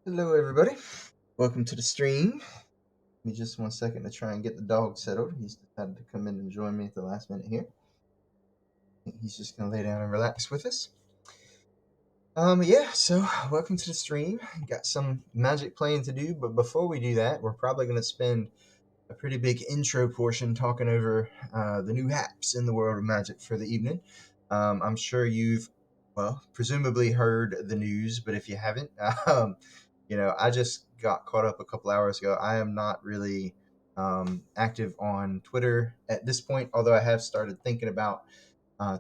Hello, everybody. Welcome to the stream. Give me just 1 second to try and get the dog settled. He's decided to come in and join me at the last minute here. I think he's just going to lay down and relax with us. So welcome to the stream. Got some magic playing to do, but before we do that, we're probably going to spend a pretty big intro portion talking over the new apps in the world of Magic for the evening. I'm sure you've, presumably heard the news, but if you haven't, I just got caught up a couple hours ago. I am not really active on Twitter at this point, although I have started thinking about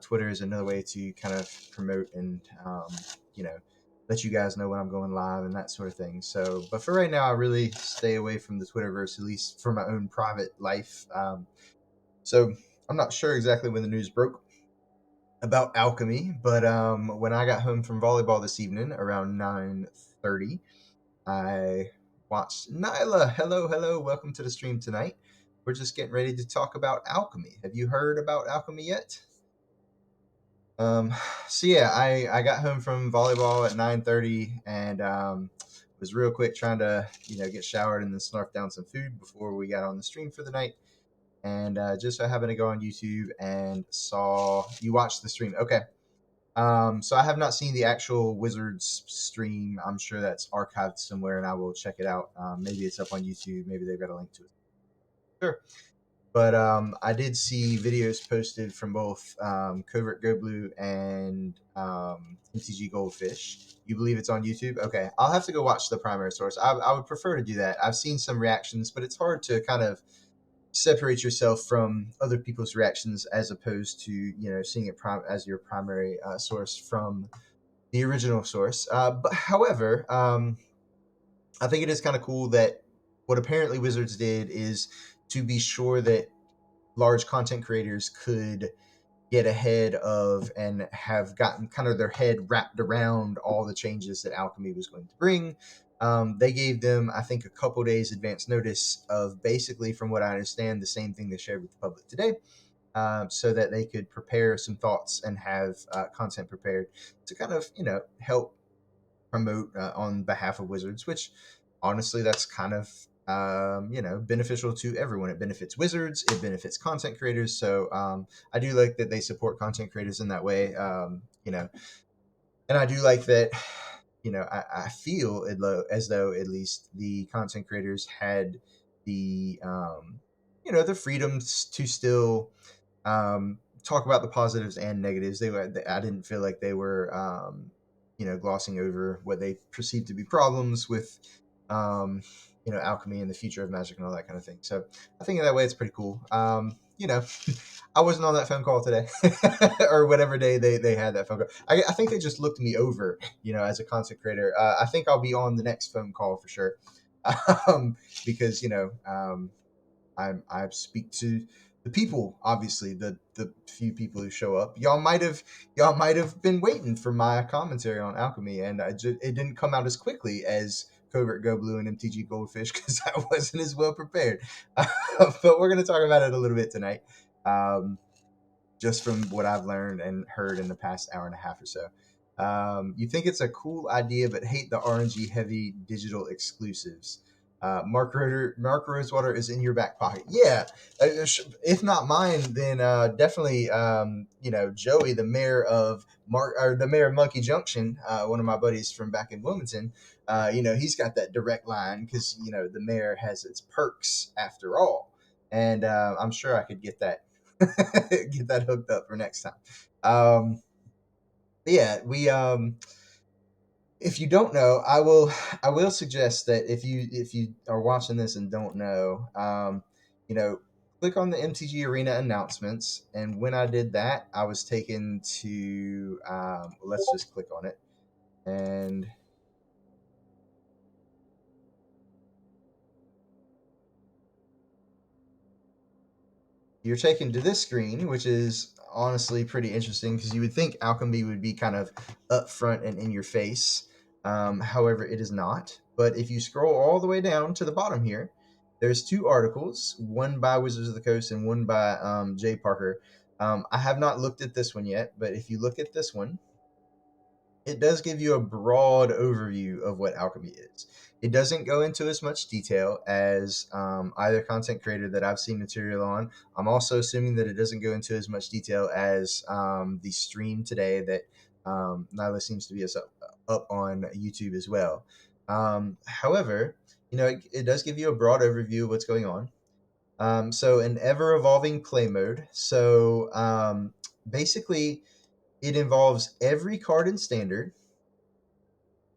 Twitter as another way to kind of promote and, you know, let you guys know when I'm going live and that sort of thing. So, but for right now, I really stay away from the Twitterverse, at least for my own private life. So I'm not sure exactly when the news broke about Alchemy, but when I got home from volleyball this evening around 9:30, I watched Nyla. Hello, hello, welcome to the stream tonight. We're just getting ready to talk about Alchemy. Have you heard about Alchemy yet? Um, I got home from volleyball at 9:30 and was real quick trying to get showered and then snarf down some food before we got on the stream for the night. And just so I happened to go on YouTube and saw you watched the stream. Okay. So I have not seen the actual Wizards stream. I'm sure that's archived somewhere, and I will check it out. Maybe it's up on YouTube. Maybe they've got a link to it. Sure. But I did see videos posted from both Covert Go Blue and MTG Goldfish. You believe it's on YouTube? Okay, I'll have to go watch the primary source. I would prefer to do that. I've seen some reactions, but it's hard to kind of separate yourself from other people's reactions as opposed to seeing it as your primary source from the original source. But however, I think it is kind of cool that what apparently Wizards did is to be sure that large content creators could get ahead of and have gotten kind of their head wrapped around all the changes that Alchemy was going to bring. They gave them, I think, a couple days advance notice of basically, from what I understand, the same thing they shared with the public today, so that they could prepare some thoughts and have content prepared to kind of, help promote on behalf of Wizards, which honestly, that's kind of beneficial to everyone. It benefits Wizards, it benefits content creators. So I do like that they support content creators in that way. And I do like that. I feel as though at least the content creators had the the freedoms to still talk about the positives and negatives. I didn't feel like they were glossing over what they perceived to be problems with alchemy and the future of magic and all that kind of thing. So I think in that way it's pretty cool. I wasn't on that phone call today or whatever day they had that phone call. I think they just looked me over, as a content creator. I think I'll be on the next phone call for sure. Because I speak to the people, obviously the few people who show up. Y'all might have been waiting for my commentary on Alchemy, and it didn't come out as quickly as Covert Go Blue and MTG Goldfish because I wasn't as well prepared. But we're gonna talk about it a little bit tonight, just from what I've learned and heard in the past hour and a half or so. You think it's a cool idea, but hate the RNG heavy digital exclusives. Mark Rosewater is in your back pocket. Yeah, if not mine, then definitely Joey, the mayor of Monkey Junction, one of my buddies from back in Wilmington. He's got that direct line because the mayor has its perks after all, and I'm sure I could get that get that hooked up for next time. We if you don't know, I will suggest that if you are watching this and don't know, click on the MTG Arena announcements. And when I did that, I was taken to let's just click on it, and you're taken to this screen, which is honestly pretty interesting because you would think Alchemy would be kind of upfront and in your face. However, it is not. But if you scroll all the way down to the bottom here, there's two articles, one by Wizards of the Coast and one by Jay Parker. I have not looked at this one yet, but if you look at this one, It does give you a broad overview of what alchemy is. It doesn't go into as much detail as either content creator that I've seen material on. I'm also assuming that it doesn't go into as much detail as the stream today that Nyla seems to be up on YouTube as well. However, it does give you a broad overview of what's going on. So an ever evolving play mode. So basically, it involves every card in standard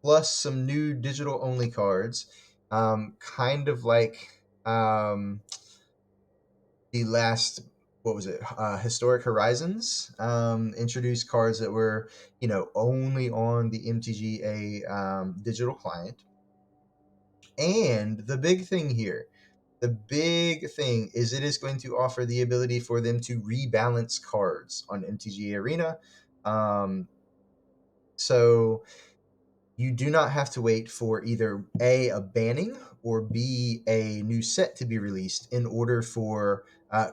plus some new digital only cards, kind of like the last, what was it, Historic Horizons, introduced cards that were only on the MTGA digital client. And the big thing is it is going to offer the ability for them to rebalance cards on MTG Arena. So you do not have to wait for either a banning or b a new set to be released in order for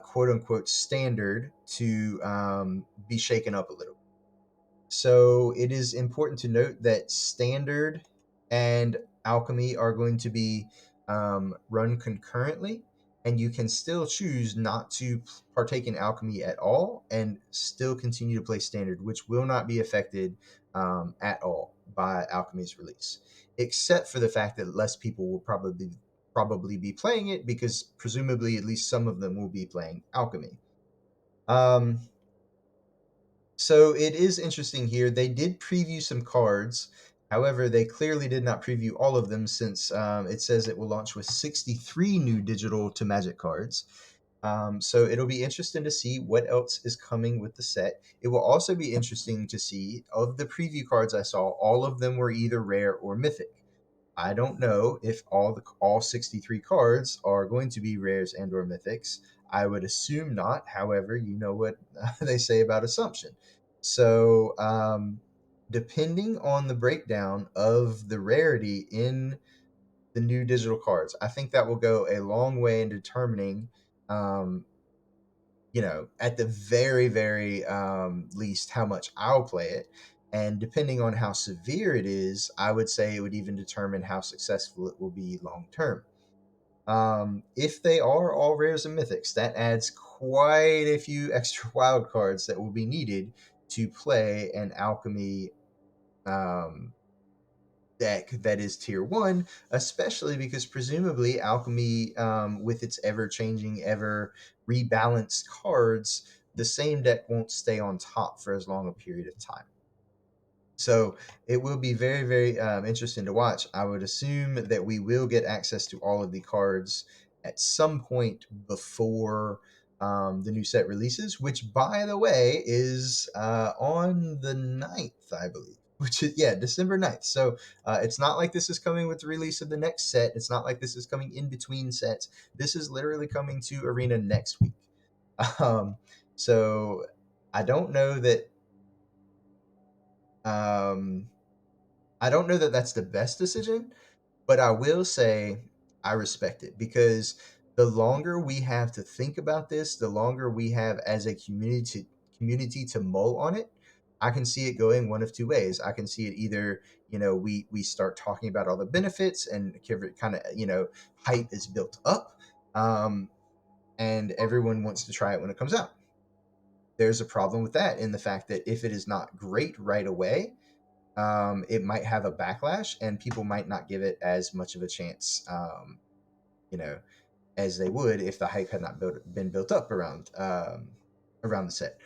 quote unquote standard to be shaken up a little. So it is important to note that standard and alchemy are going to be run concurrently, and you can still choose not to partake in alchemy at all and still continue to play standard, which will not be affected at all by alchemy's release, except for the fact that less people will probably be playing it because presumably at least some of them will be playing alchemy. Um, so it is interesting here. They did preview some cards. However, they clearly did not preview all of them since it says it will launch with 63 new digital to Magic cards. So it'll be interesting to see what else is coming with the set. It will also be interesting to see, of the preview cards I saw, all of them were either rare or mythic. I don't know if all 63 cards are going to be rares and or mythics. I would assume not. However, you know what they say about assumption. So, depending on the breakdown of the rarity in the new digital cards, I think that will go a long way in determining, um, at the very, very least, how much I'll play it. And depending on how severe it is, I would say it would even determine how successful it will be long term. If they are all rares and mythics, that adds quite a few extra wild cards that will be needed to play an alchemy um, deck that is tier one, especially because presumably alchemy, with its ever changing, ever rebalanced cards, the same deck won't stay on top for as long a period of time. So it will be very, very interesting to watch. I would assume that we will get access to all of the cards at some point before the new set releases, which, by the way, is on the 9th, I believe. Which is, yeah, December 9th. So it's not like this is coming with the release of the next set. It's not like this is coming in between sets. This is literally coming to Arena next week. Um, so I don't know that um, I don't know that that's the best decision, but I will say I respect it because the longer we have to think about this, the longer we have as a community to mull on it. I can see it going one of two ways. I can see it either, we start talking about all the benefits and kind of, hype is built up, and everyone wants to try it when it comes out. There's a problem with that in the fact that if it is not great right away, it might have a backlash and people might not give it as much of a chance, you know, as they would if the hype had not been built up around the set.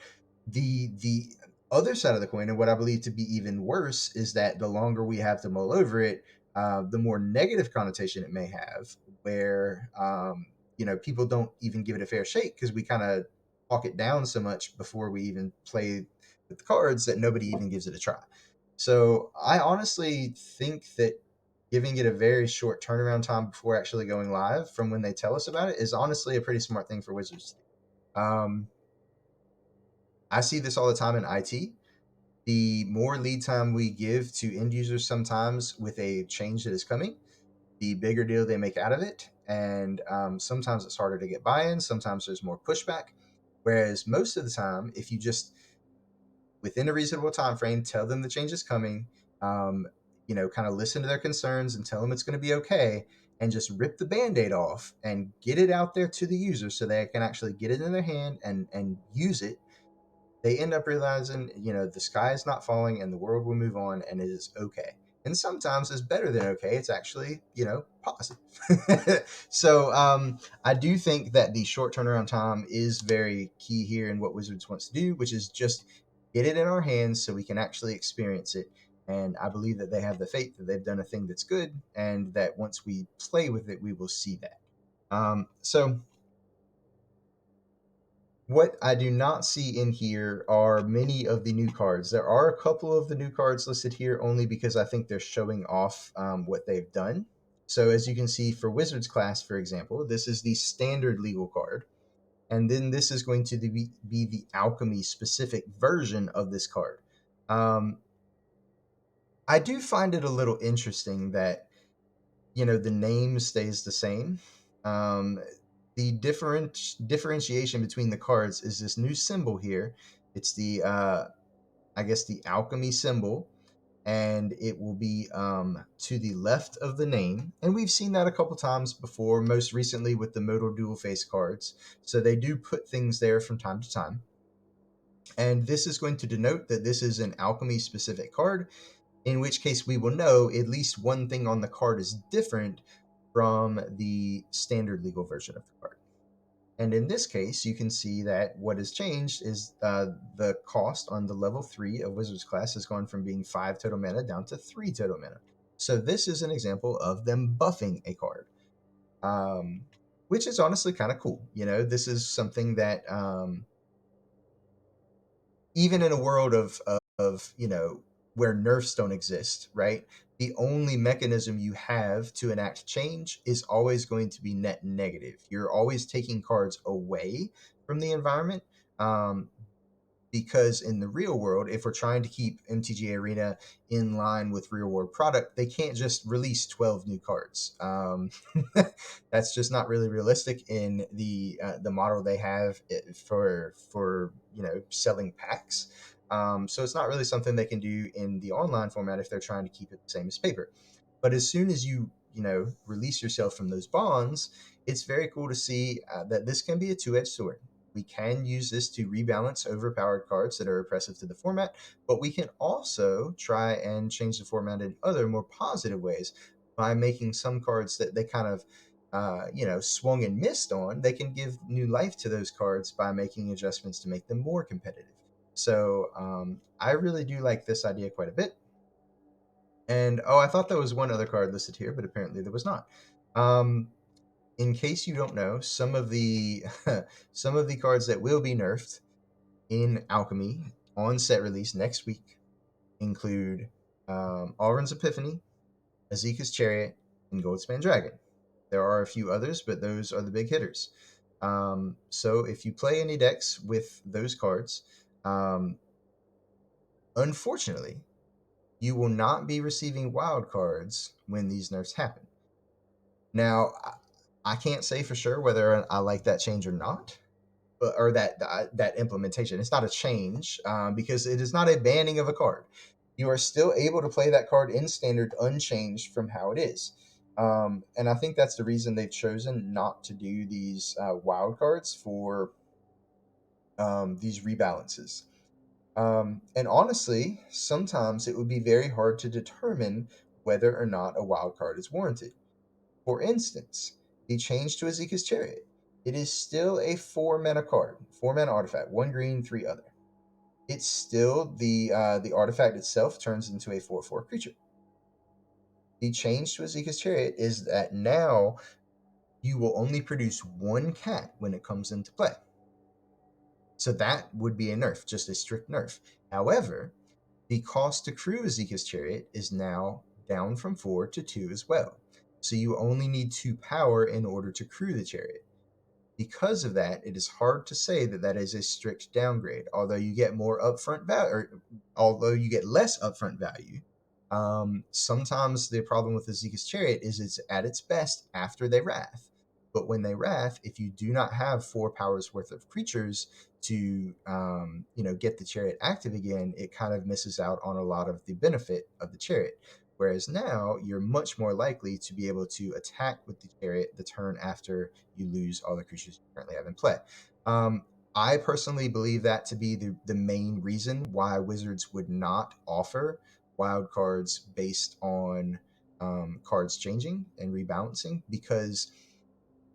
The other side of the coin, and what I believe to be even worse, is that the longer we have to mull over it, the more negative connotation it may have, where people don't even give it a fair shake because we kind of talk it down so much before we even play with the cards that nobody even gives it a try. So I honestly think that giving it a very short turnaround time before actually going live from when they tell us about it is honestly a pretty smart thing for Wizards to do. I see this all the time in IT. The more lead time we give to end users sometimes with a change that is coming, the bigger deal they make out of it. And sometimes it's harder to get buy in, sometimes there's more pushback. Whereas most of the time, if you just within a reasonable time frame, tell them the change is coming. Um, kind of listen to their concerns and tell them it's going to be okay, and just rip the band-aid off and get it out there to the user so they can actually get it in their hand and use it. They end up realizing, the sky is not falling and the world will move on and it is okay. And sometimes it's better than okay. It's actually, positive. So I do think that the short turnaround time is very key here in what Wizards wants to do, which is just get it in our hands so we can actually experience it. And I believe that they have the faith that they've done a thing that's good, and that once we play with it, we will see that. So what I do not see in here are many of the new cards. There are a couple of the new cards listed here only because I think they're showing off what they've done. So as you can see for Wizards class, for example, this is the standard legal card. And then this is going to be the alchemy specific version of this card. I do find it a little interesting that, the name stays the same. Um, the differentiation between the cards is this new symbol here. It's the I guess the alchemy symbol, and it will be to the left of the name. And we've seen that a couple times before, most recently with the modal dual face cards. So they do put things there from time to time. And this is going to denote that this is an alchemy specific card, in which case we will know at least one thing on the card is different from the standard legal version of the card. And in this case, you can see that what has changed is the cost on the level 3 of Wizards class has gone from being 5 total mana down to 3 total mana. So this is an example of them buffing a card, which is honestly kind of cool. This is something that even in a world of where nerfs don't exist, right? The only mechanism you have to enact change is always going to be net negative. You're always taking cards away from the environment. Because in the real world, if we're trying to keep MTG Arena in line with real world product, they can't just release 12 new cards. That's just not really realistic in the model they have for selling packs. So it's not really something they can do in the online format if they're trying to keep it the same as paper. But as soon as you release yourself from those bonds, it's very cool to see that this can be a two-edged sword. We can use this to rebalance overpowered cards that are oppressive to the format, but we can also try and change the format in other more positive ways by making some cards that they kind of swung and missed on. They can give new life to those cards by making adjustments to make them more competitive. So I really do like this idea quite a bit. And I thought there was one other card listed here, but apparently there was not. In case you don't know, some of the some of the cards that will be nerfed in Alchemy on set release next week include Allruns Epiphany, Azeka's Chariot, and Goldspan Dragon. There are a few others, but those are the big hitters. So if you play any decks with those cards, unfortunately, you will not be receiving wild cards when these nerfs happen. Now, I can't say for sure whether I like that change or not, or that implementation. It's not a change because it is not a banning of a card. You are still able to play that card in standard unchanged from how it is. And I think that's the reason they've chosen not to do these wild cards for these rebalances. And honestly, sometimes it would be very hard to determine whether or not a wild card is warranted. For instance, the change to Azeka's Chariot. It is still a 4 mana card, 4 mana artifact, 1 green, 3 other. It's still the artifact itself turns into a 4/4 creature. The change to Azeka's Chariot is that now you will only produce 1 cat when it comes into play. So that would be a nerf, just a strict nerf. However, the cost to crew Azeka's Chariot is now down from 4 to 2 as well. So you only need 2 power in order to crew the chariot. Because of that, it is hard to say that that is a strict downgrade. Although you get more upfront value, or although you get less upfront value, sometimes the problem with Azeka's Chariot is it's at its best after they wrath. But when they wrath, if you do not have 4 powers worth of creatures to get the chariot active again, it kind of misses out on a lot of the benefit of the chariot. Whereas now you're much more likely to be able to attack with the chariot the turn after you lose all the creatures you currently have in play. I personally believe that to be the main reason why Wizards would not offer wild cards based on cards changing and rebalancing, because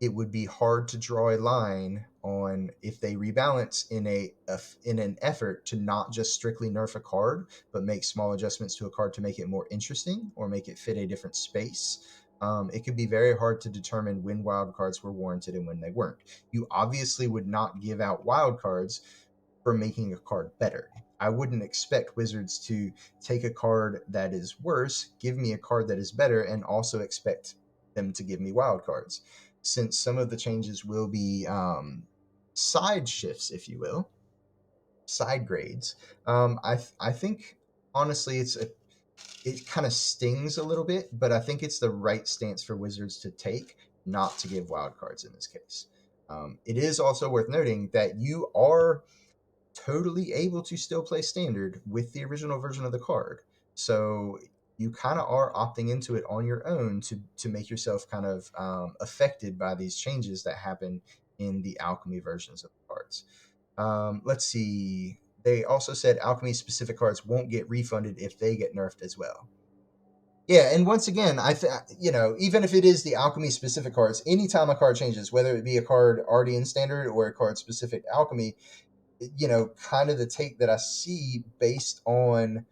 it would be hard to draw a line on if they rebalance in an effort to not just strictly nerf a card, but make small adjustments to a card to make it more interesting or make it fit a different space. It could be very hard to determine when wild cards were warranted and when they weren't. You obviously would not give out wild cards for making a card better. I wouldn't expect Wizards to take a card that is worse, give me a card that is better, and also expect them to give me wild cards. Since some of the changes will be side shifts, if you will, side grades, I think honestly it kind of stings a little bit, but I think it's the right stance for Wizards to take, not to give wild cards in this case. It is also worth noting that you are totally able to still play standard with the original version of the card. So you kind of are opting into it on your own to make yourself kind of affected by these changes that happen in the alchemy versions of the cards. Let's see. They also said alchemy specific cards won't get refunded if they get nerfed as well. Yeah, and once again, even if it is the alchemy specific cards, anytime a card changes, whether it be a card already in standard or a card specific to alchemy, kind of the take that I see based on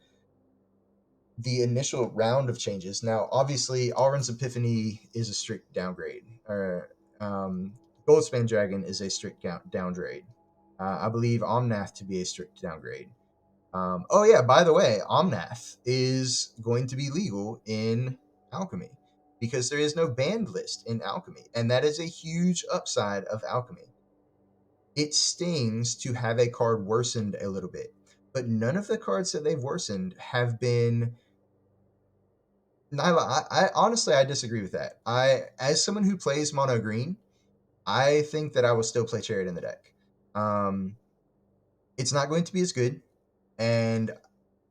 the initial round of changes. Now, obviously, Allruns Epiphany is a strict downgrade. Or Goldspan Dragon is a strict downgrade. I believe Omnath to be a strict downgrade. Oh yeah, by the way, Omnath is going to be legal in Alchemy because there is no banned list in Alchemy, and that is a huge upside of Alchemy. It stings to have a card worsened a little bit, but none of the cards that they've worsened have been. Nyla, I honestly I disagree with that. As someone who plays mono green, I think that I will still play Chariot in the deck. Um, it's not going to be as good, and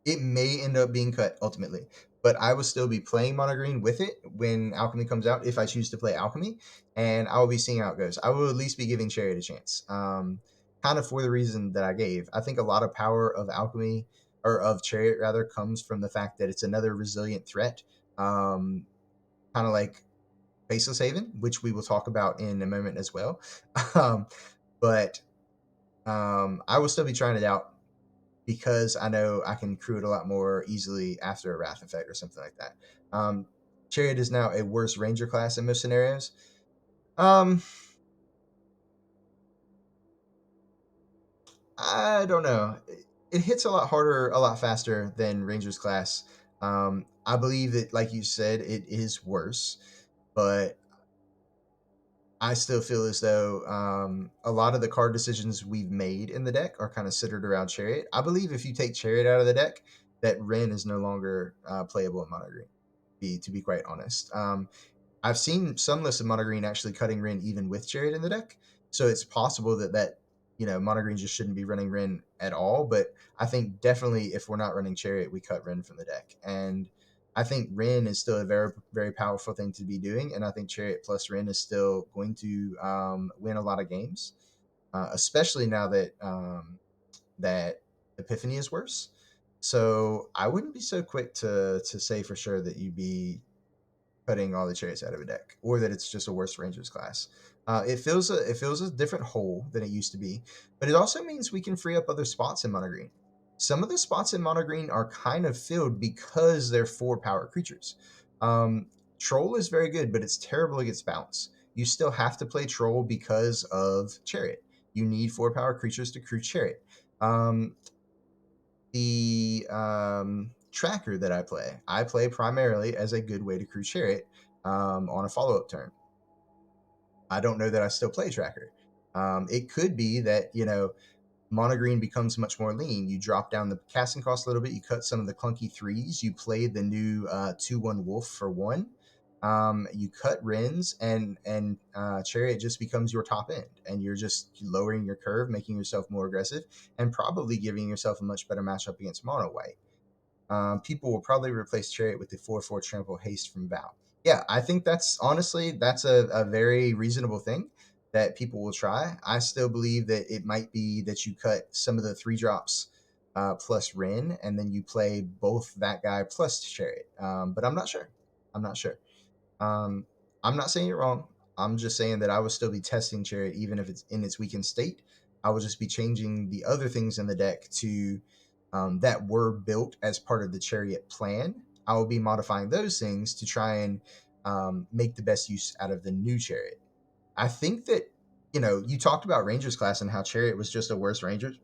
it may end up being cut ultimately, but I will still be playing mono green with it when Alchemy comes out if I choose to play Alchemy, and I will be seeing how it goes. I will at least be giving Chariot a chance, kind of for the reason that I gave. I think a lot of power of Alchemy, or of Chariot rather, comes from the fact that it's another resilient threat, kind of like Faceless Haven, which we will talk about in a moment as well. um, but I will still be trying it out because I know I can crew it a lot more easily after a Wrath effect or something like that. Chariot is now a worse Ranger class in most scenarios. I don't know. It hits a lot harder, a lot faster than Ranger's class. I believe that, like you said, it is worse, but I still feel as though a lot of the card decisions we've made in the deck are kind of centered around Chariot. I believe if you take Chariot out of the deck, that Ren is no longer playable in Mono Green. To be quite honest, I've seen some lists of Mono Green actually cutting Ren even with Chariot in the deck, so it's possible that Mono Green just shouldn't be running Ren at all. But I think definitely if we're not running Chariot, we cut Ren from the deck, and I think Ren is still a very, very powerful thing to be doing, and I think Chariot plus Ren is still going to win a lot of games, especially now that Epiphany is worse. So I wouldn't be so quick to say for sure that you'd be cutting all the Chariots out of a deck, or that it's just a worse Rangers class. It feels a different hole than it used to be, but it also means we can free up other spots in Mono Green. Some of the spots in Mono Green are kind of filled because they're 4-power creatures. Um, Troll is very good, but it's terrible against bounce. You still have to play Troll because of Chariot. You need 4-power creatures to crew Chariot. The tracker that I play primarily as a good way to crew Chariot on a follow-up turn. I don't know that I still play tracker. It could be that, Mono Green becomes much more lean. You drop down the casting cost a little bit. You cut some of the clunky 3s. You play the new 2/1 Wolf for 1. You cut Rins, and Chariot just becomes your top end, and you're just lowering your curve, making yourself more aggressive, and probably giving yourself a much better matchup against Mono White. People will probably replace Chariot with the 4/4 Trample Haste from Val. Yeah, I think that's honestly that's a very reasonable thing that people will try. I still believe that it might be that you cut some of the 3 drops plus Rin, and then you play both that guy plus Chariot. But I'm not sure. I'm not sure. Um, I'm not saying you're wrong. I'm just saying that I would still be testing Chariot even if it's in its weakened state. I would just be changing the other things in the deck to that were built as part of the Chariot plan. I will be modifying those things to try and make the best use out of the new Chariot. I think that you talked about Rangers class and how Chariot was just a worse Rangers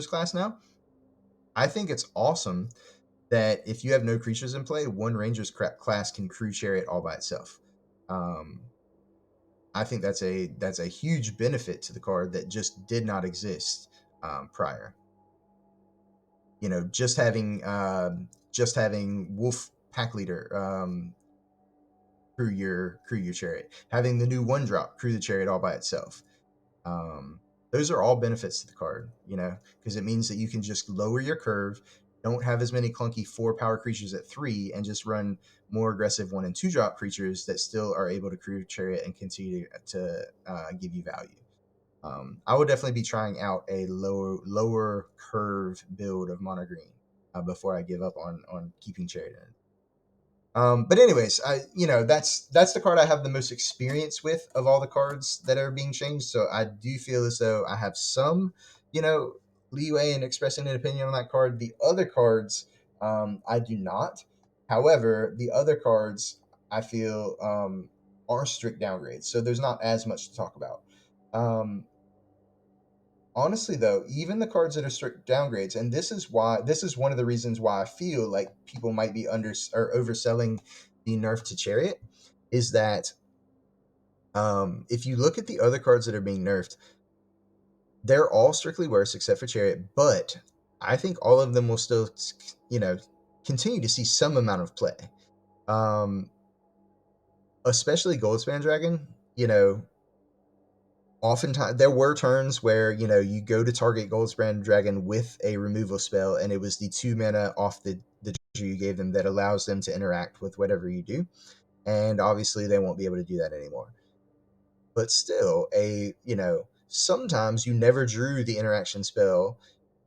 class now. I think it's awesome that if you have no creatures in play, one Rangers class can crew Chariot all by itself. Um, I think that's a huge benefit to the card that just did not exist prior. Just having Wolf Pack Leader crew your Chariot, having the new 1-drop crew the Chariot all by itself. Um, those are all benefits to the card, because it means that you can just lower your curve, don't have as many clunky 4-power creatures at 3, and just run more aggressive 1 and 2-drop creatures that still are able to crew Chariot and continue to give you value. I would definitely be trying out a lower curve build of Mono Green before I give up on keeping Chariot in. But anyways, that's the card I have the most experience with of all the cards that are being changed. So I do feel as though I have some, leeway in expressing an opinion on that card. The other cards, I do not. However, the other cards I feel are strict downgrades. So there's not as much to talk about. Honestly, though, even the cards that are strict downgrades, and this is one of the reasons why I feel like people might be under or overselling the nerf to Chariot, is that if you look at the other cards that are being nerfed, they're all strictly worse except for Chariot, but I think all of them will still, continue to see some amount of play. Especially Goldspan Dragon, oftentimes there were turns where you go to target Goldspan Dragon with a removal spell, and it was the 2 mana off the treasure you gave them that allows them to interact with whatever you do, and obviously they won't be able to do that anymore. But still, sometimes you never drew the interaction spell,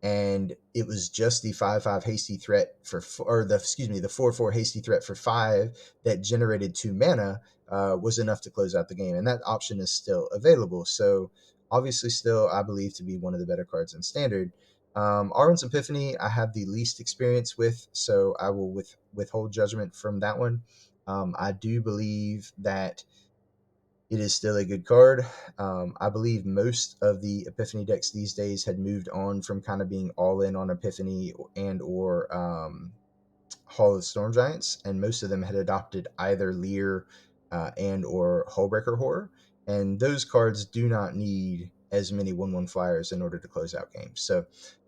and it was just the 5/5 hasty threat the 4/4 hasty threat for 5 that generated 2 mana was enough to close out the game, and that option is still available. So obviously, still I believe to be one of the better cards in Standard. Allruns Epiphany I have the least experience with, so I will withhold judgment from that one. I do believe that it is still a good card. I believe most of the Epiphany decks these days had moved on from kind of being all in on Epiphany and/or Hall of Storm Giants, and most of them had adopted either Lear and/or Hullbreaker Horror. And those cards do not need as many 1/1 flyers in order to close out games. So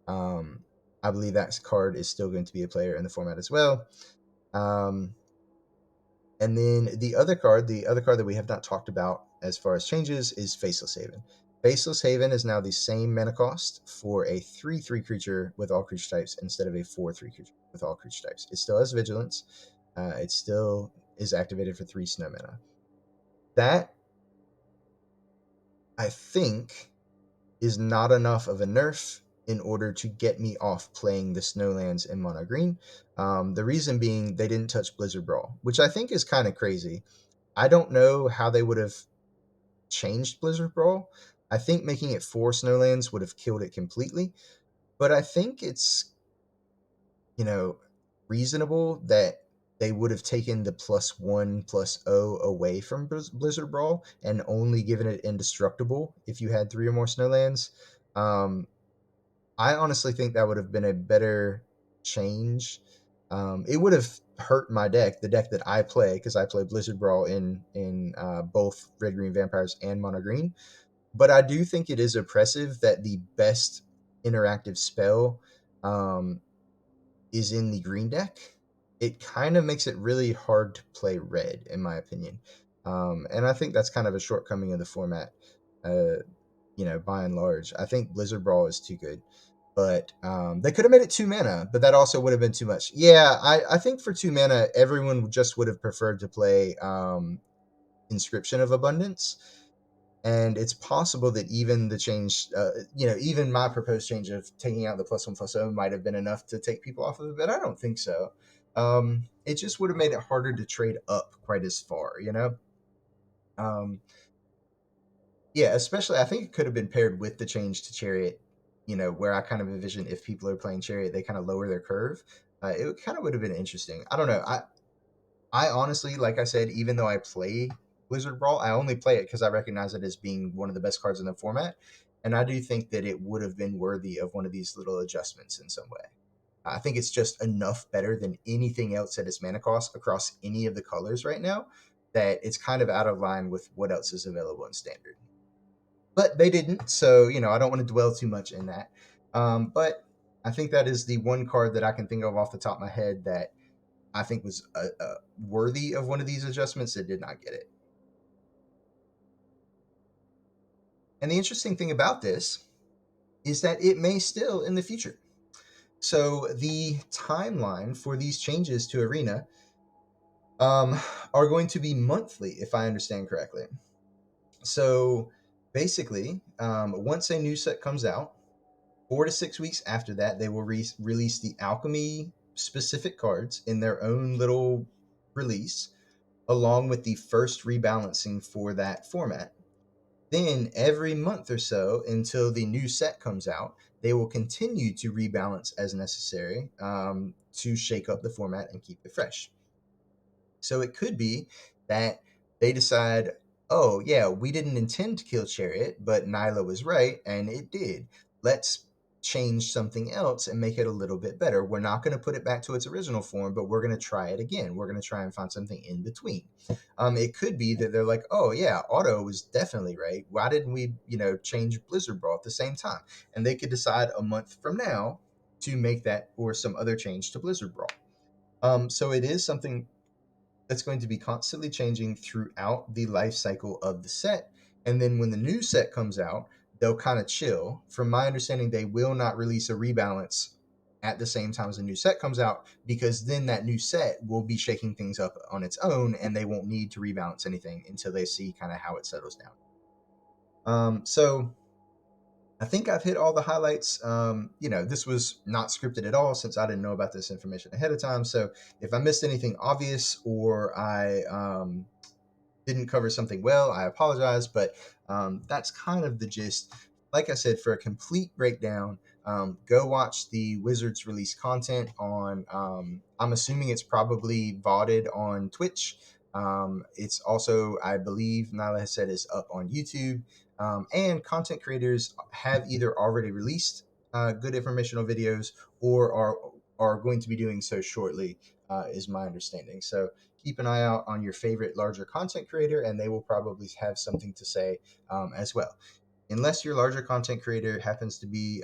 I believe that card is still going to be a player in the format as well. And then the other card that we have not talked about as far as changes is Faceless Haven. Faceless Haven is now the same mana cost for a 3/3 creature with all creature types instead of a 4/3 creature with all creature types. It still has Vigilance. It still is activated for 3 snow mana. That, I think, is not enough of a nerf in order to get me off playing the Snowlands in Mono Green. The reason being they didn't touch Blizzard Brawl, which I think is kind of crazy. I don't know how they would have changed Blizzard Brawl. I think making it 4 Snowlands would have killed it completely. But I think it's, reasonable that they would have taken the +1/+0 away from Blizzard Brawl and only given it indestructible if you had 3 or more Snowlands. I honestly think that would have been a better change. It would have hurt my deck, the deck that I play, because I play Blizzard Brawl in both Red Green Vampires and Mono Green. But I do think it is oppressive that the best interactive spell is in the green deck. it kind of makes it really hard to play red, in my opinion. And I think that's kind of a shortcoming of the format. Uh, by and large, I think Blizzard Brawl is too good. But they could have made it 2 mana, but that also would have been too much. Yeah, I think for 2 mana, everyone just would have preferred to play Inscription of Abundance. And it's possible that even the change, even my proposed change of taking out the +1/+0 might have been enough to take people off of it, but I don't think so. It just would have made it harder to trade up quite as far. Um, yeah, especially I think it could have been paired with the change to Chariot, where I kind of envision if people are playing Chariot, they kind of lower their curve. It kind of would have been interesting. I don't know. I honestly, like I said, even though I play Blizzard Brawl, I only play it because I recognize it as being one of the best cards in the format. And I do think that it would have been worthy of one of these little adjustments in some way. I think it's just enough better than anything else at its mana cost across any of the colors right now that it's kind of out of line with what else is available in standard. But they didn't, so I don't want to dwell too much in that. But I think that is the one card that I can think of off the top of my head that I think was worthy of one of these adjustments that did not get it. And the interesting thing about this is that it may still in the future. So the timeline for these changes to Arena are going to be monthly, if I understand correctly. So basically, once a new set comes out, 4 to 6 weeks after that, they will release the Alchemy specific cards in their own little release, along with the first rebalancing for that format. Then every month or so until the new set comes out, they will continue to rebalance as necessary to shake up the format and keep it fresh. So it could be that they decide, oh, yeah, we didn't intend to kill Chariot, but Nyla was right, and it did. Let's change something else and make it a little bit better. We're not going to put it back to its original form, but we're going to try it again. We're going to try and find something in between. It could be that they're like, oh, yeah, Auto was definitely right. Why didn't we, change Blizzard Brawl at the same time? And they could decide a month from now to make that or some other change to Blizzard Brawl. So it is something that's going to be constantly changing throughout the life cycle of the set. And then when the new set comes out, they'll kind of chill. From my understanding, they will not release a rebalance at the same time as the new set comes out, because then that new set will be shaking things up on its own and they won't need to rebalance anything until they see kind of how it settles down. So I think I've hit all the highlights. This was not scripted at all since I didn't know about this information ahead of time. So if I missed anything obvious or I didn't cover something well, I apologize. But that's kind of the gist. Like I said, for a complete breakdown, go watch the Wizards release content on. I'm assuming it's probably VODed on Twitch. It's also, I believe, Nyla has said, is up on YouTube. And content creators have either already released good informational videos or are going to be doing so shortly, is my understanding. So keep an eye out on your favorite larger content creator, and they will probably have something to say as well. Unless your larger content creator happens to be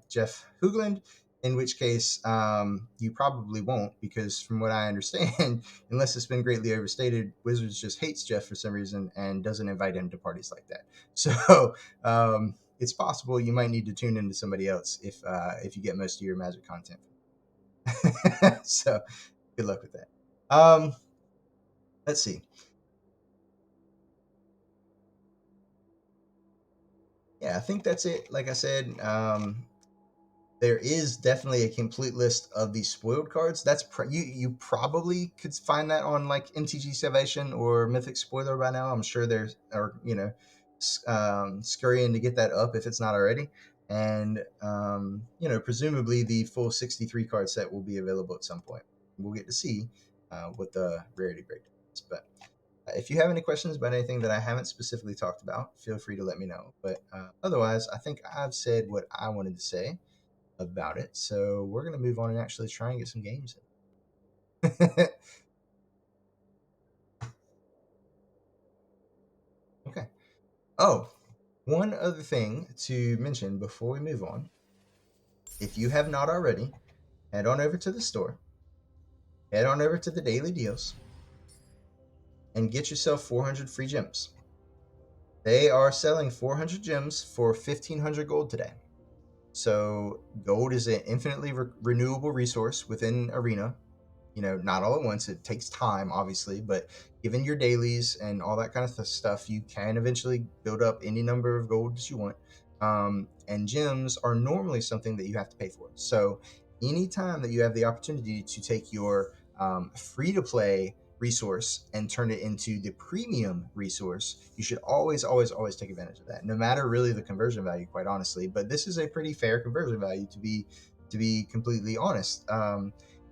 Jeff Hoogland, in which case you probably won't, because from what I understand, unless it's been greatly overstated, Wizards just hates Jeff for some reason and doesn't invite him to parties like that. So it's possible you might need to tune into somebody else if you get most of your Magic content. So good luck with that. Let's see. Yeah, I think that's it. Like I said, there is definitely a complete list of these spoiled cards. That's you probably could find that on like MTG Salvation or Mythic Spoiler by now. I'm sure there's or scurrying to get that up if it's not already. And presumably the full 63 card set will be available at some point. We'll get to see what the rarity breakdown is. But if you have any questions about anything that I haven't specifically talked about, feel free to let me know. But otherwise, I think I've said what I wanted to say about it. So we're going to move on and actually try and get some games in. Okay. Oh, one other thing to mention before we move on. If you have not already, head on over to the store head on over to the daily deals and get yourself 400 free gems. They are selling 400 gems for 1,500 gold today. So gold is an infinitely renewable resource within Arena. Not all at once. It takes time, obviously, but given your dailies and all that kind of stuff, you can eventually build up any number of gold that you want. And gems are normally something that you have to pay for. So anytime that you have the opportunity to take your free-to-play resource and turn it into the premium resource, you should always, always, always take advantage of that, no matter really the conversion value, quite honestly. But this is a pretty fair conversion value, to be completely honest.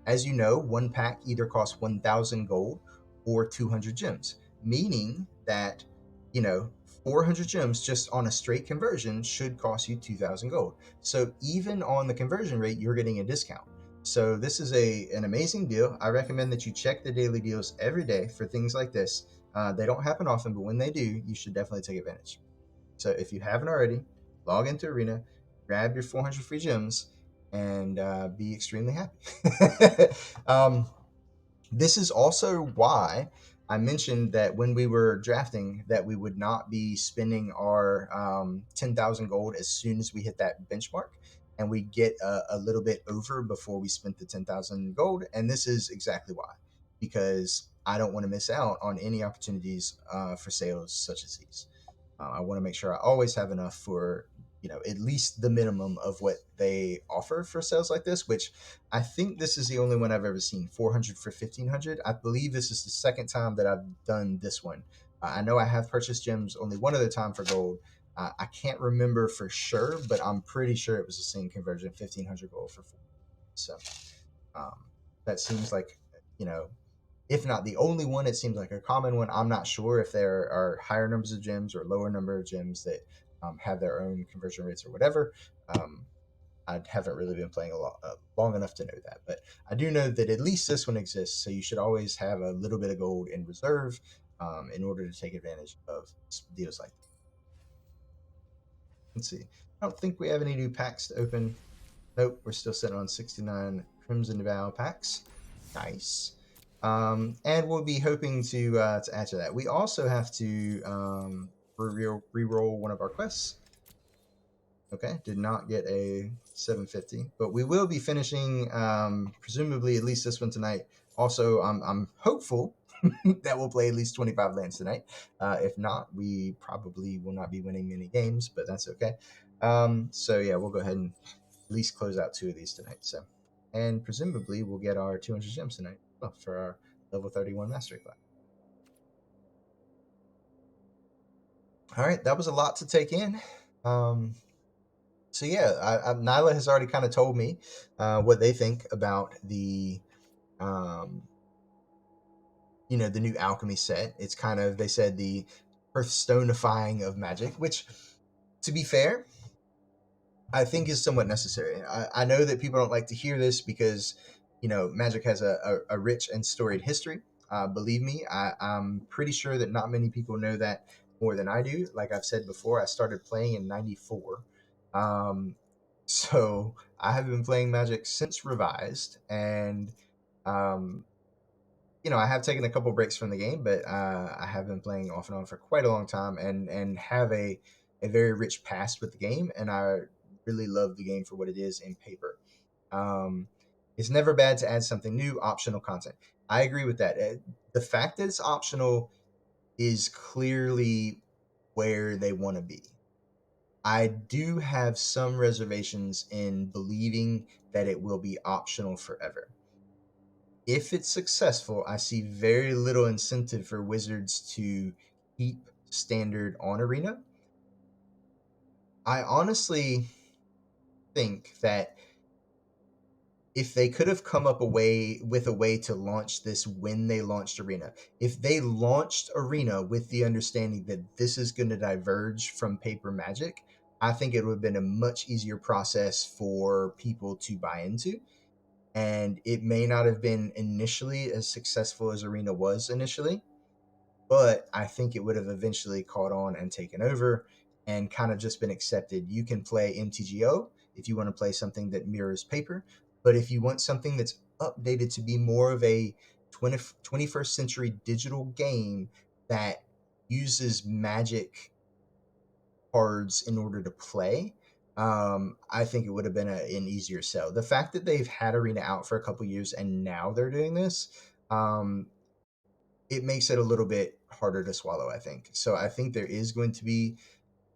As you know, one pack either costs 1,000 gold or 200 gems, meaning that, 400 gems just on a straight conversion should cost you 2,000 gold. So even on the conversion rate, you're getting a discount. So this is an amazing deal. I recommend that you check the daily deals every day for things like this. They don't happen often, but when they do, you should definitely take advantage. So if you haven't already, log into Arena, grab your 400 free gems, and be extremely happy. This is also why I mentioned that when we were drafting that we would not be spending our 10,000 gold as soon as we hit that benchmark, and we get a little bit over before we spent the 10,000 gold. And this is exactly why, because I don't want to miss out on any opportunities for sales such as these. I want to make sure I always have enough for at least the minimum of what they offer for sales like this, which I think this is the only one I've ever seen. 400 for 1,500. I believe this is the second time that I've done this one. I know I have purchased gems only one other time for gold. I can't remember for sure, but I'm pretty sure it was the same conversion, 1,500 gold for 4. So um, that seems like, if not the only one, it seems like a common one. I'm not sure if there are higher numbers of gems or lower number of gems that have their own conversion rates or whatever. I haven't really been playing a lot long enough to know that, but I do know that at least this one exists. So you should always have a little bit of gold in reserve in order to take advantage of deals like that. Let's see. I don't think we have any new packs to open. Nope, we're still sitting on 69 Crimson Vow packs. Nice. And we'll be hoping to add to that. We also have to re-roll one of our quests. Okay, did not get a 750, but we will be finishing presumably at least this one tonight. Also, I'm hopeful that we'll play at least 25 lands tonight. If not, we probably will not be winning many games, but that's okay. So yeah, we'll go ahead and at least close out 2 of these tonight. So, and presumably we'll get our 200 gems tonight for our level 31 mastery class. All right, that was a lot to take in. So yeah, Nyla has already kind of told me what they think about the the new alchemy set. It's kind of, they said, the Hearthstoneifying of Magic, which, to be fair, I think is somewhat necessary. I know that people don't like to hear this because, Magic has a rich and storied history. Believe me, I'm pretty sure that not many people know that more than I do. Like I've said before, I started playing in '94. So I have been playing Magic since Revised, and um, I have taken a couple breaks from the game, but I have been playing off and on for quite a long time, and have a very rich past with the game, and I really love the game for what it is in paper. Um, it's never bad to add something new, optional content. I agree with that. The fact that it's optional is clearly where they want to be. I do have some reservations in believing that it will be optional forever. If it's successful, I see very little incentive for Wizards to keep standard on Arena. I honestly think that if they could have come up with a way to launch this when they launched Arena, if they launched Arena with the understanding that this is going to diverge from paper Magic, I think it would have been a much easier process for people to buy into. And it may not have been initially as successful as Arena was initially, but I think it would have eventually caught on and taken over and kind of just been accepted. You can play MTGO if you want to play something that mirrors paper, but if you want something that's updated to be more of a 21st century digital game that uses Magic cards in order to play, I think it would have been an easier sell. The fact that they've had Arena out for a couple years and now they're doing this, it makes it a little bit harder to swallow, I think. So I think there is going to be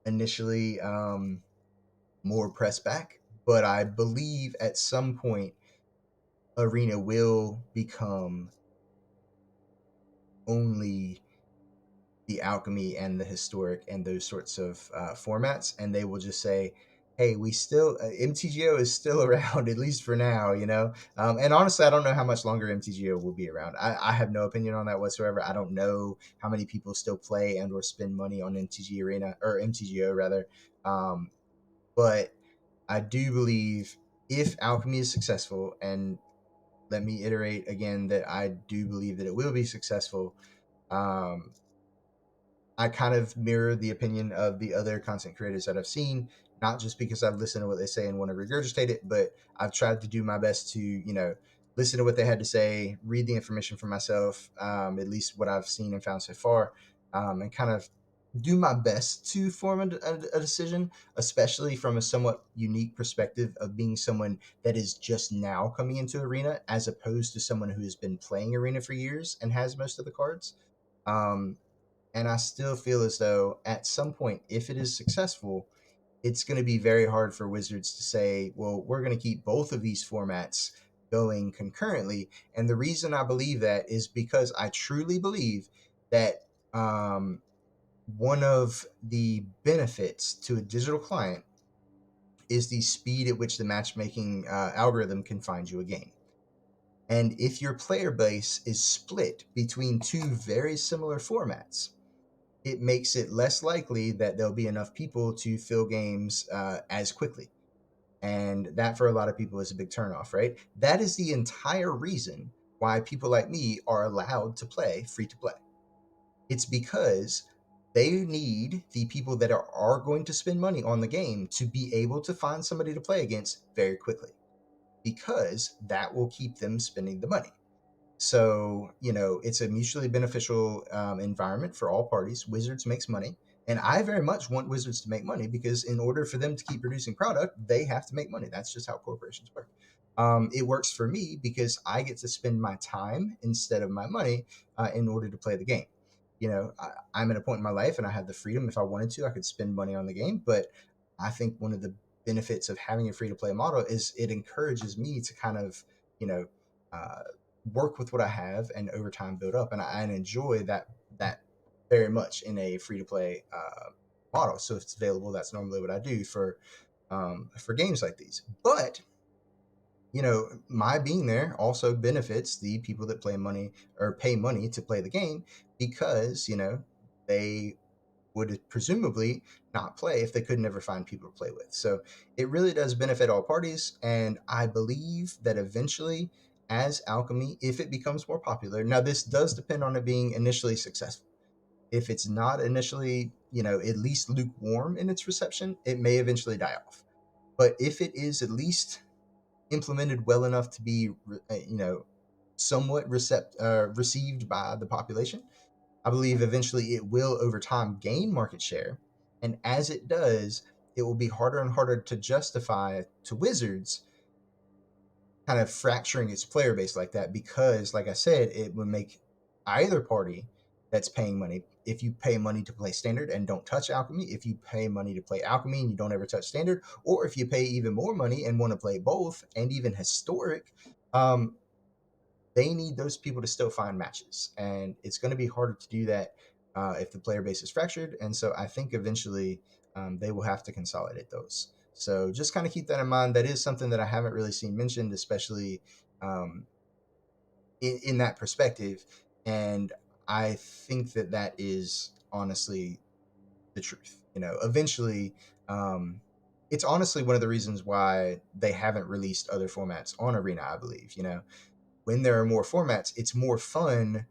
initially more press back, but I believe at some point Arena will become only the Alchemy and the Historic and those sorts of formats, and they will just say, "Hey, we still MTGO is still around at least for now," you know. And honestly, I don't know how much longer MTGO will be around. I have no opinion on that whatsoever. I don't know how many people still play and or spend money on MTG Arena or MTGO rather. Um, but I do believe if Alchemy is successful, and let me iterate again that I do believe that it will be successful. Um, I kind of mirror the opinion of the other content creators that I've seen, not just because I've listened to what they say and want to regurgitate it, but I've tried to do my best to, listen to what they had to say, read the information for myself, at least what I've seen and found so far, and kind of do my best to form a decision, especially from a somewhat unique perspective of being someone that is just now coming into Arena as opposed to someone who has been playing Arena for years and has most of the cards. Um, and I still feel as though at some point, if it is successful, it's going to be very hard for Wizards to say, well, we're going to keep both of these formats going concurrently. And the reason I believe that is because I truly believe that one of the benefits to a digital client is the speed at which the matchmaking algorithm can find you a game. And if your player base is split between two very similar formats, it makes it less likely that there'll be enough people to fill games as quickly. And that for a lot of people is a big turnoff, right? That is the entire reason why people like me are allowed to play free to play. It's because they need the people that are going to spend money on the game to be able to find somebody to play against very quickly, because that will keep them spending the money. So, it's a mutually beneficial environment for all parties. Wizards makes money. And I very much want Wizards to make money because in order for them to keep producing product, they have to make money. That's just how corporations work. It works for me because I get to spend my time instead of my money in order to play the game. I'm at a point in my life and I have the freedom. If I wanted to, I could spend money on the game. But I think one of the benefits of having a free to play model is it encourages me to kind of, you know, uh, work with what I have and over time build up. And I enjoy that very much in a free to play model. So if it's available, that's normally what I do for games like these. But my being there also benefits the people that play money or pay money to play the game because they would presumably not play if they could never find people to play with. So it really does benefit all parties. And I believe that eventually, as Alchemy, if it becomes more popular, now this does depend on it being initially successful. If it's not initially, at least lukewarm in its reception, it may eventually die off. But if it is at least implemented well enough to be, somewhat received by the population, I believe eventually it will, over time, gain market share. And as it does, it will be harder and harder to justify to Wizards kind of fracturing its player base like that because, like I said, it would make either party that's paying money. If you pay money to play Standard and don't touch Alchemy, if you pay money to play Alchemy and you don't ever touch Standard, or if you pay even more money and want to play both and even Historic, um, they need those people to still find matches, and it's going to be harder to do that if the player base is fractured. And so I think eventually they will have to consolidate those. So just kind of keep that in mind. That is something that I haven't really seen mentioned, especially um, in that perspective. And I think that that is honestly the truth. Eventually, um, it's honestly one of the reasons why they haven't released other formats on Arena. I believe when there are more formats, it's more fun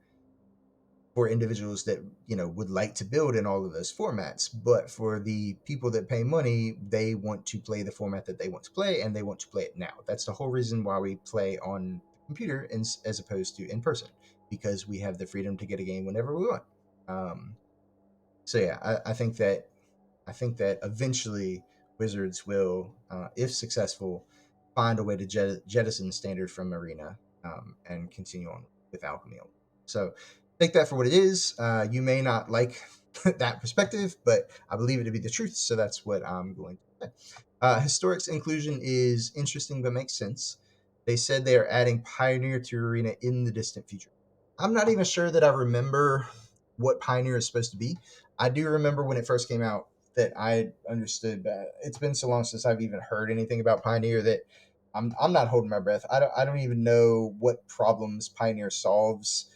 for individuals that would like to build in all of those formats. But for the people that pay money, they want to play the format that they want to play, and they want to play it now. That's the whole reason why we play on the computer as opposed to in person, because we have the freedom to get a game whenever we want. So yeah, I think that eventually Wizards will, if successful, find a way to jettison standard from Arena, and continue on with Alchemy. So take that for what it is. You may not like that perspective, but I believe it to be the truth, so that's what I'm going to say. Historic's inclusion is interesting but makes sense. They said they are adding Pioneer to Arena in the distant future. I'm not even sure that I remember what Pioneer is supposed to be. I do remember when it first came out that I understood that. It's been so long since I've even heard anything about Pioneer that I'm not holding my breath. I don't even know what problems Pioneer solves,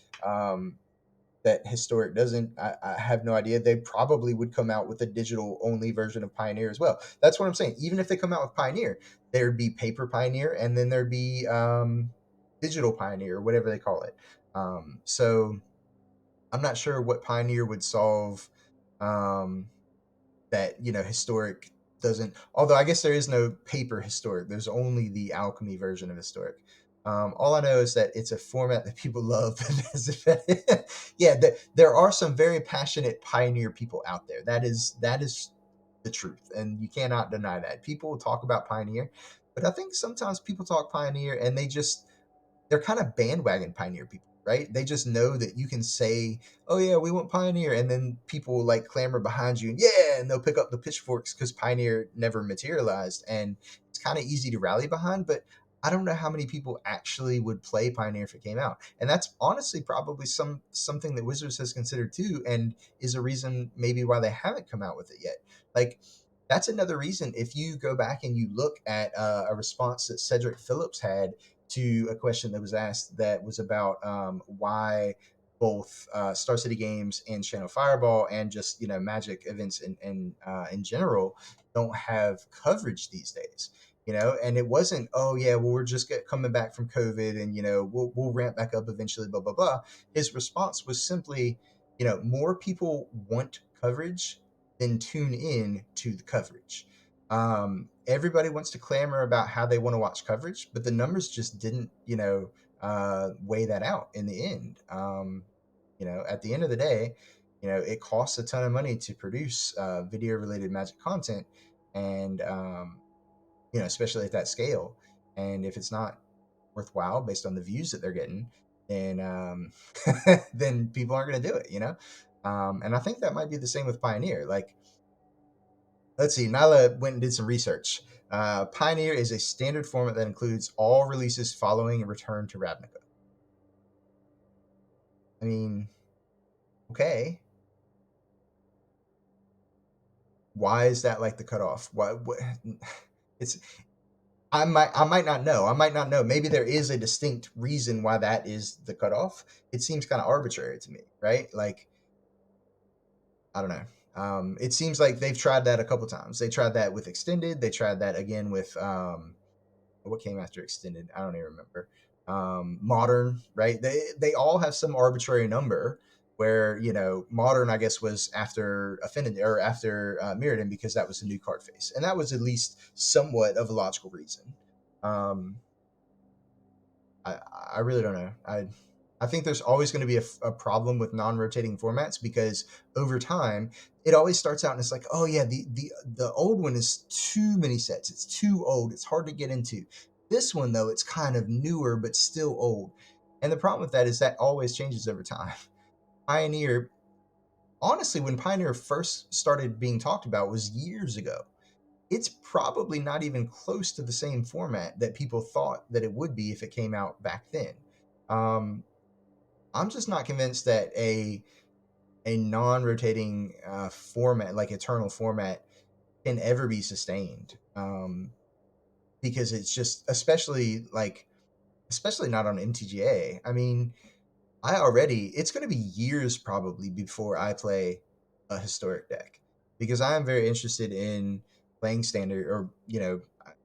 that Historic doesn't. I have no idea. They probably would come out with a digital only version of Pioneer as well. That's what I'm saying. Even if they come out with Pioneer, there'd be paper Pioneer, and then there'd be digital Pioneer, or whatever they call it. So I'm not sure what Pioneer would solve, um, that Historic doesn't. Although I guess there is no paper Historic. There's only the Alchemy version of Historic. All I know is that it's a format that people love. Yeah, there are some very passionate Pioneer people out there. That is the truth, and you cannot deny that. People talk about Pioneer, but I think sometimes people talk Pioneer and they're kind of bandwagon Pioneer people, right? They just know that you can say, "Oh yeah, we want Pioneer," and then people like clamor behind you, and yeah, and they'll pick up the pitchforks because Pioneer never materialized, and it's kind of easy to rally behind. But I don't know how many people actually would play Pioneer if it came out, and that's honestly probably something that Wizards has considered too, and is a reason maybe why they haven't come out with it yet. Like, that's another reason. If you go back and you look at a response that Cedric Phillips had to a question that was asked that was about, why both Star City Games and Channel Fireball, and just Magic events in general, don't have coverage these days. And it wasn't, oh yeah, well, we're just coming back from COVID, and we'll ramp back up eventually, blah blah blah. His response was simply, more people want coverage than tune in to the coverage. Everybody wants to clamor about how they want to watch coverage, but the numbers just didn't, weigh that out in the end. At the end of the day, it costs a ton of money to produce video related Magic content, and especially at that scale. And if it's not worthwhile based on the views that they're getting, then then people aren't going to do it. And I think that might be the same with Pioneer. Like, let's see, Nyla went and did some research. Pioneer is a standard format that includes all releases following a return to Ravnica. I mean, okay. Why is that like the cutoff? What it's I might not know. I might not know. Maybe there is a distinct reason why that is the cutoff. It seems kind of arbitrary to me, right? Like, I don't know. It seems like they've tried that a couple times. They tried that with Extended. They tried that again with what came after Extended. I don't even remember. Modern, right? They all have some arbitrary number where Modern, I guess, was after Affinity, or after Mirrodin, because that was the new card face, and that was at least somewhat of a logical reason. Um, I I really don't know. I think there's always going to be a problem with non-rotating formats, because over time it always starts out and it's like, oh yeah, the old one is too many sets. It's too old. It's hard to get into. This one though, it's kind of newer but still old. And the problem with that is that always changes over time. Pioneer, honestly, when Pioneer first started being talked about was years ago. It's probably not even close to the same format that people thought that it would be if it came out back then. Um, I'm just not convinced that a non-rotating format like Eternal format can ever be sustained, because it's just, especially not on MTGA. I mean, it's going to be years probably before I play a historic deck, because I am very interested in playing standard, or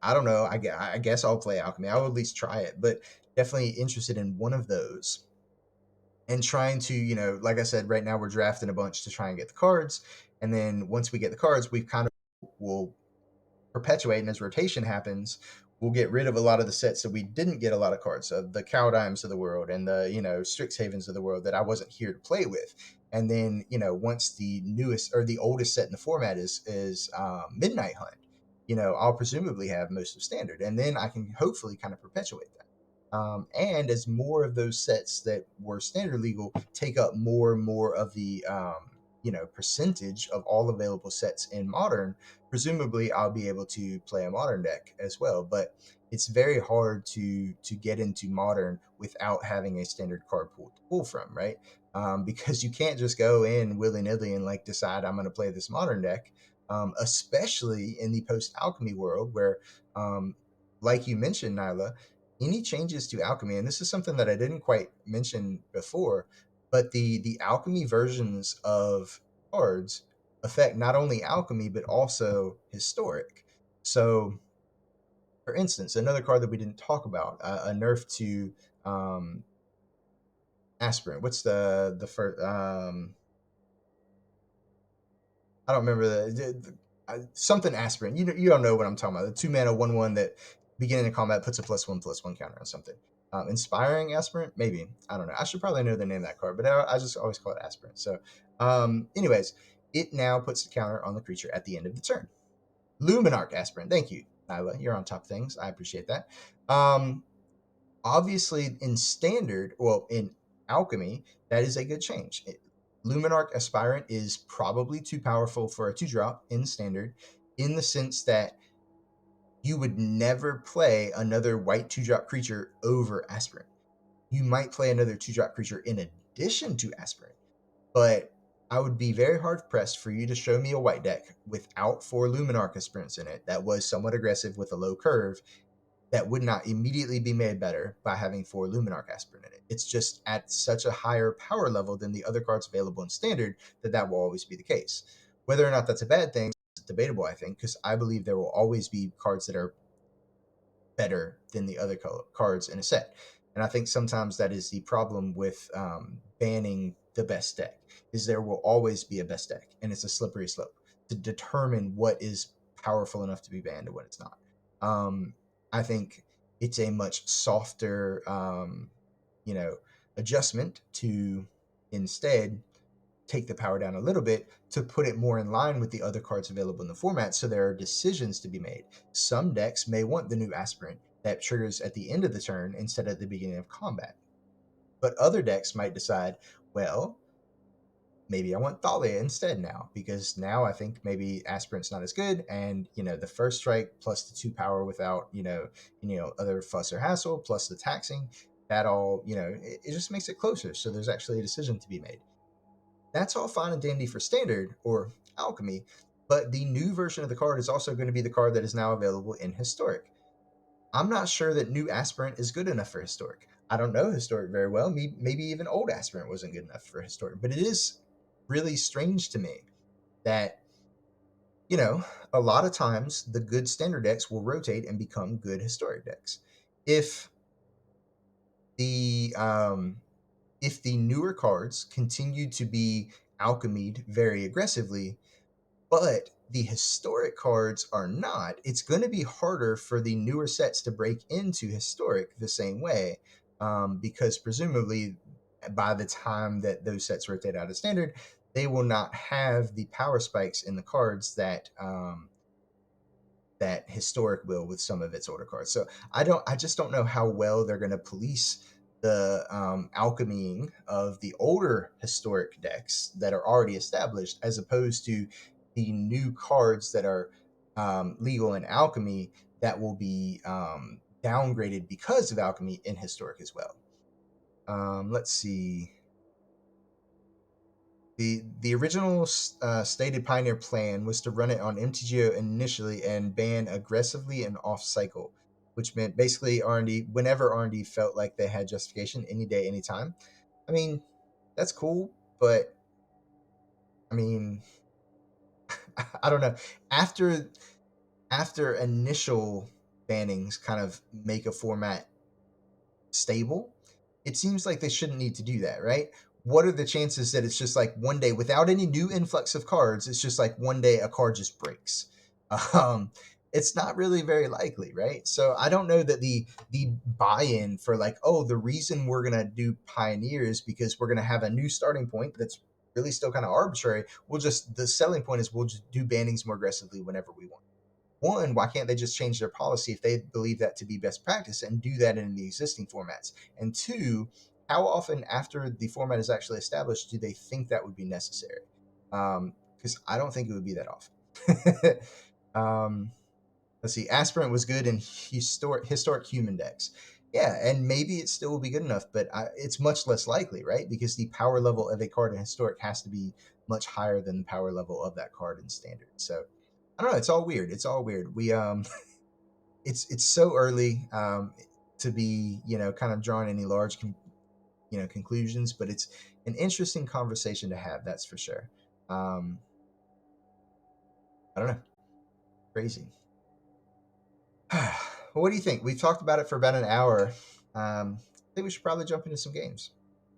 I don't know. I guess I'll play Alchemy. I will at least try it, but definitely interested in one of those, and trying to, like I said, right now we're drafting a bunch to try and get the cards, and then once we get the cards, we kind of will perpetuate, and as rotation happens, we'll get rid of a lot of the sets that we didn't get a lot of cards of, the Cowdimes of the world and the Strixhavens of the world that I wasn't here to play with. And then once the newest or the oldest set in the format is Midnight Hunt, I'll presumably have most of standard, and then I can hopefully kind of perpetuate that. And as more of those sets that were standard legal take up more and more of the percentage of all available sets in modern, presumably I'll be able to play a modern deck as well. But it's very hard to get into modern without having a standard card pool to pull from, right? Because you can't just go in willy-nilly and like decide I'm going to play this modern deck, especially in the post alchemy world where, like you mentioned, Nyla, any changes to alchemy, and this is something that I didn't quite mention before, but the alchemy versions of cards affect not only alchemy but also historic. So, for instance, another card that we didn't talk about, a nerf to aspirant. What's the first? I don't remember something aspirant. You don't know what I'm talking about. The 2 mana 1/1 that beginning of combat puts a +1/+1 counter on something. Inspiring aspirant, maybe, I don't know. I should probably know the name of that card, but I just always call it aspirant. So, anyways, it now puts the counter on the creature at the end of the turn. Luminarch aspirant. Thank you, Nyla. You're on top of things. I appreciate that. Obviously, in standard, well, in alchemy, that is a good change. Luminarch Aspirant is probably too powerful for a 2-drop in standard, in the sense that you would never play another white 2-drop creature over Aspirant. You might play another 2-drop creature in addition to Aspirant, but I would be very hard pressed for you to show me a white deck without 4 Luminarch Aspirants in it that was somewhat aggressive with a low curve that would not immediately be made better by having 4 Luminarch Aspirant in it. It's just at such a higher power level than the other cards available in standard that will always be the case. Whether or not that's a bad thing is debatable, I think, because I believe there will always be cards that are better than the other cards in a set. And I think sometimes that is the problem with banning the best deck, is there will always be a best deck, and it's a slippery slope to determine what is powerful enough to be banned and what it's not. I think it's a much softer, adjustment to instead take the power down a little bit to put it more in line with the other cards available in the format, so there are decisions to be made. Some decks may want the new aspirant that triggers at the end of the turn instead of the beginning of combat. But other decks might decide, well, maybe I want Thalia instead now, because now I think maybe aspirant's not as good, and the first strike plus the 2 power without other fuss or hassle plus the taxing, that all it just makes it closer, so there's actually a decision to be made. That's all fine and dandy for standard or alchemy, but the new version of the card is also going to be the card that is now available in historic. I'm not sure that new aspirant is good enough for historic. I don't know historic very well. Maybe even old aspirant wasn't good enough for historic, but it is really strange to me that a lot of times the good standard decks will rotate and become good historic decks. If the newer cards continue to be alchemied very aggressively, but the historic cards are not, it's going to be harder for the newer sets to break into historic the same way, because presumably by the time that those sets rotate out of standard, they will not have the power spikes in the cards that that historic will with some of its older cards. So I just don't know how well they're going to police the alchemying of the older historic decks that are already established, as opposed to the new cards that are legal in alchemy that will be downgraded because of alchemy in historic as well. Let's see. The original stated Pioneer plan was to run it on MTGO initially and ban aggressively and off cycle, which meant basically R&D whenever R&D felt like they had justification, any day, anytime. I mean, that's cool, but I mean, I don't know. After initial bannings kind of make a format stable, it seems like they shouldn't need to do that, right? What are the chances that it's just like one day without any new influx of cards, it's just like one day a card just breaks? Um, it's not really very likely, right? So I don't know that the buy-in for like, oh, the reason we're gonna do Pioneer is because we're gonna have a new starting point that's really still kind of arbitrary. The selling point is we'll just do bannings more aggressively whenever we want. One, why can't they just change their policy if they believe that to be best practice and do that in the existing formats? And two, how often after the format is actually established do they think that would be necessary? Because I don't think it would be that often. um, let's see. Aspirant was good in historic human decks. Yeah, and maybe it still will be good enough, but it's much less likely, right? Because the power level of a card in historic has to be much higher than the power level of that card in standard. So I don't know. It's all weird. It's all weird. It's so early to be kind of drawing any large conclusions, but it's an interesting conversation to have. That's for sure. Um, I don't know. Crazy. What do you think? We've talked about it for about an hour. I think we should probably jump into some games.